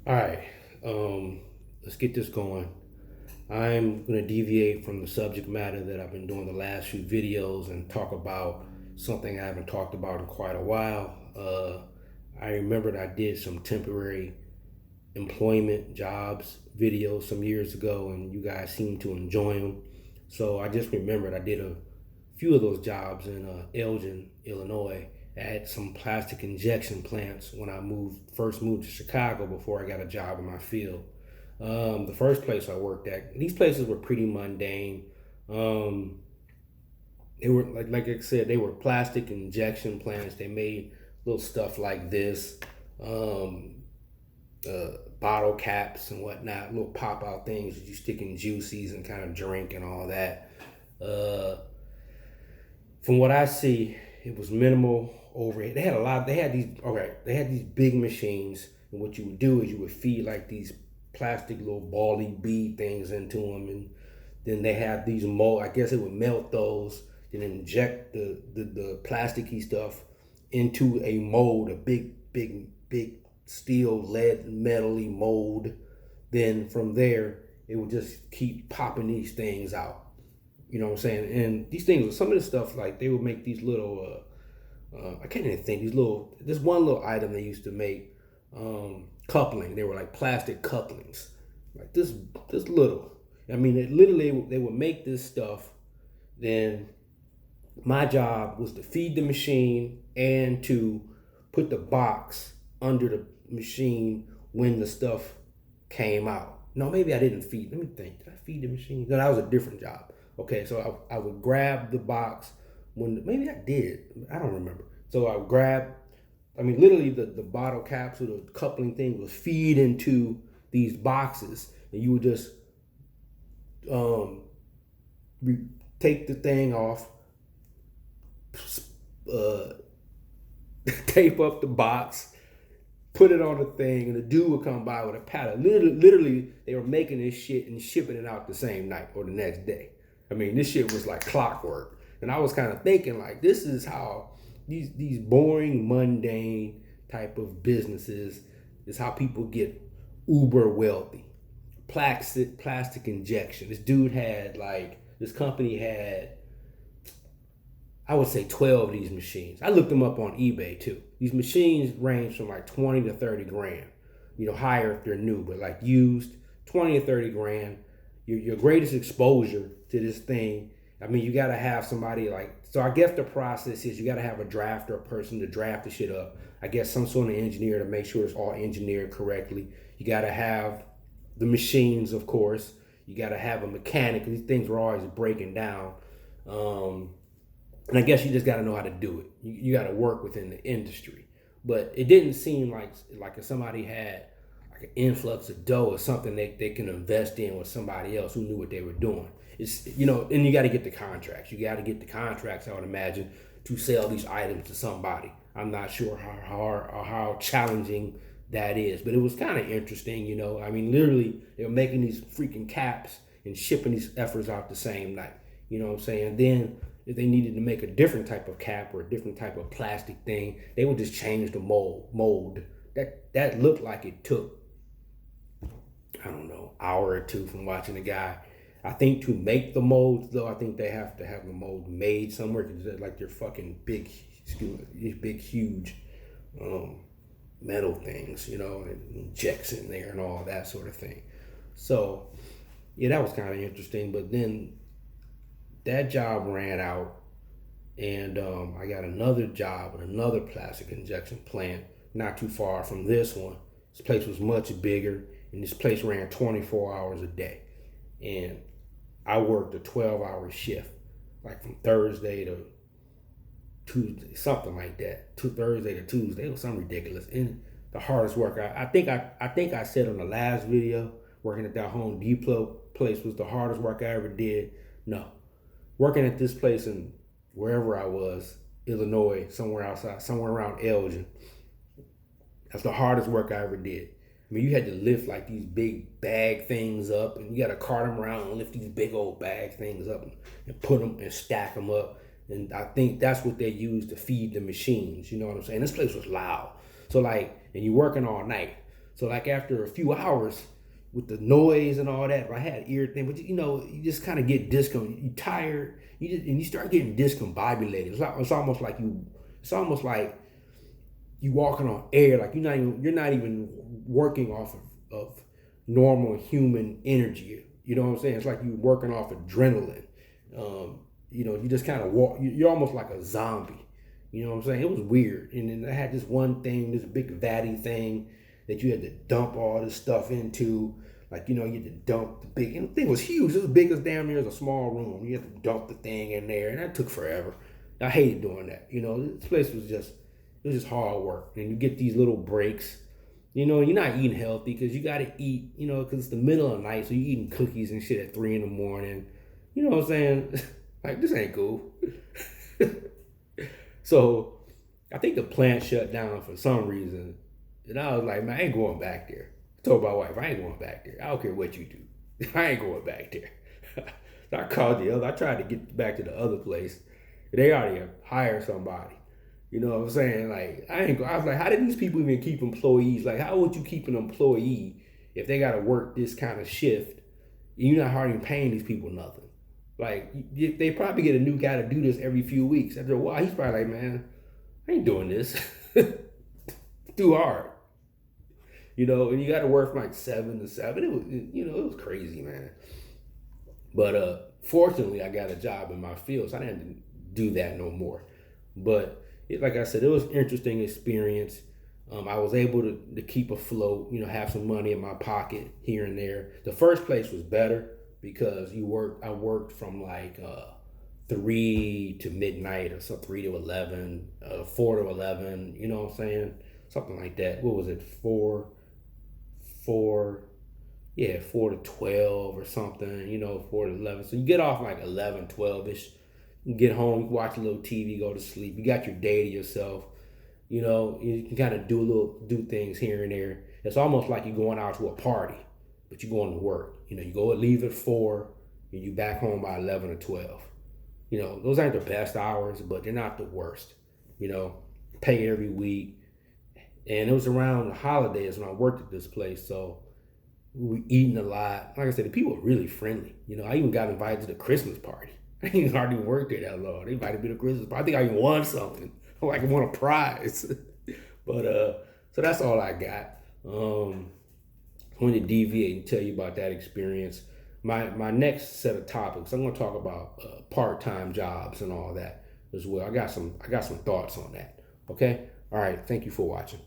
All right, let's get this going. I'm going to deviate from the subject matter that I've been doing the last few videos and talk about something I haven't talked about in quite a while. I remembered I did some temporary employment jobs videos some years ago, and you guys seem to enjoy them. So I just remembered I did a few of those jobs in Elgin, Illinois, at some plastic injection plants when I first moved to Chicago before I got a job in my field. The first place I worked at, these places were pretty mundane. Um, they were like I said, they were plastic injection plants. They made little stuff like this, um, bottle caps and whatnot, little pop out things that you stick in juices and kind of drink and all that. Uh, from what I see, it was minimal overhead. They had a lot. They had these. Okay, they had these big machines, and what you would do is you would feed like these plastic little bally bead things into them, and then they had these mold. I guess it would melt those, then inject the plasticky stuff into a mold, a big steel lead metally mold. Then from there, it would just keep popping these things out. You know what I'm saying? And these things, some of this stuff, like they would make these little, I can't even think, this one little item they used to make, coupling. They were like plastic couplings, like this little. I mean, it literally, they would make this stuff. Then my job was to feed the machine and to put the box under the machine when the stuff came out. No, maybe I didn't feed. Let me think. Did I feed the machine? No, that was a different job. Okay, so I would grab the box maybe I did. I don't remember. So I would grab, I mean, literally the bottle caps or the coupling thing was feed into these boxes, and you would just um, take the thing off, uh, tape up the box, put it on the thing, and the dude would come by with a pallet. Literally, they were making this shit and shipping it out the same night or the next day. I mean, this shit was like clockwork. And I was kind of thinking, like, this is how these boring, mundane type of businesses is how people get uber wealthy. Plastic injection. This company had, I would say 12 of these machines. I looked them up on eBay too. These machines range from like 20 to 30 grand. Higher if they're new, but like used, 20 to 30 grand. Your greatest exposure to this thing, I mean, you gotta have somebody so I guess the process is you gotta have a drafter, a person to draft the shit up. I guess some sort of engineer to make sure it's all engineered correctly. You gotta have the machines, of course. You gotta have a mechanic. These things were always breaking down. And I guess you just got to know how to do it. You got to work within the industry. But it didn't seem like if somebody had like an influx of dough or something they can invest in with somebody else who knew what they were doing. And you got to get the contracts. You got to get the contracts, I would imagine, to sell these items to somebody. I'm not sure how hard or how challenging that is, but it was kind of interesting. I mean, literally, they were making these freaking caps and shipping these efforts out the same night. You know what I'm saying? Then if they needed to make a different type of cap or a different type of plastic thing, they would just change the mold. That looked like it took, I don't know, hour or two from watching the guy. I think to make the molds though, I think they have to have the mold made somewhere because they're fucking big, huge metal things, and injects in there and all that sort of thing. So yeah, that was kind of interesting. But then that job ran out, and I got another job at another plastic injection plant not too far from this one. This place was much bigger, and this place ran 24 hours a day. And I worked a 12-hour shift, like from Thursday to Tuesday, something like that. Thursday to Tuesday, it was something ridiculous. And the hardest work, I think I said on the last video, working at that Home Depot place was the hardest work I ever did. No, working at this place in wherever I was, Illinois, somewhere outside, somewhere around Elgin, that's the hardest work I ever did. I mean, you had to lift like these big bag things up, and you got to cart them around and lift these big old bag things up and put them and stack them up. And I think that's what they used to feed the machines. You know what I'm saying? This place was loud. So and you're working all night. So like after a few hours with the noise and all that, I had ear thing, but you just kind of get you tired, and you start getting discombobulated. It's almost like you walking on air, like you're not even working off of normal human energy. You know what I'm saying? It's like you working off adrenaline. You just kind of walk. You're almost like a zombie. You know what I'm saying? It was weird. And then I had this one thing, this big vatty thing that you had to dump all this stuff into. Like, you had to dump the big, and the thing was huge. It was big as damn near as a small room. You had to dump the thing in there, and that took forever. I hated doing that. This place was just hard work. And you get these little breaks. You're not eating healthy because you got to eat, because it's the middle of the night. So you're eating cookies and shit at 3 in the morning. You know what I'm saying? Like, this ain't cool. So I think the plant shut down for some reason. And I was like, man, I ain't going back there. I told my wife, I ain't going back there. I don't care what you do. I ain't going back there. So I called I tried to get back to the other place. They already hired somebody. You know what I'm saying? Like, I was like, how did these people even keep employees? Like, how would you keep an employee if they got to work this kind of shift? You're not hardly paying these people nothing. Like, they probably get a new guy to do this every few weeks. After a while, he's probably like, man, I ain't doing this. Too hard. And you got to work from like 7 to 7. It was, it was crazy, man. But fortunately, I got a job in my field, so I didn't do that no more. But like I said, it was an interesting experience. I was able to keep afloat, have some money in my pocket here and there. The first place was better because I worked from like 3 to midnight or so, 3 to 11, 4 to 11, you know what I'm saying? Something like that. What was it? 4 to 12 or something, 4 to 11. So you get off like 11, 12-ish. You get home, watch a little TV, go to sleep. You got your day to yourself. You can kind of do things here and there. It's almost like you're going out to a party, but you're going to work. You leave at 4, and you back home by 11 or 12. Those aren't the best hours, but they're not the worst. Pay every week. And it was around the holidays when I worked at this place, so we were eating a lot. Like I said, the people were really friendly. I even got invited to the Christmas party. I didn't hardly work there that long. They invited me to Christmas party. I think I even won something. Like I won a prize. But so that's all I got. I wanted to deviate and tell you about that experience. My next set of topics, I'm going to talk about part-time jobs and all that as well. I got some thoughts on that. Okay? All right. Thank you for watching.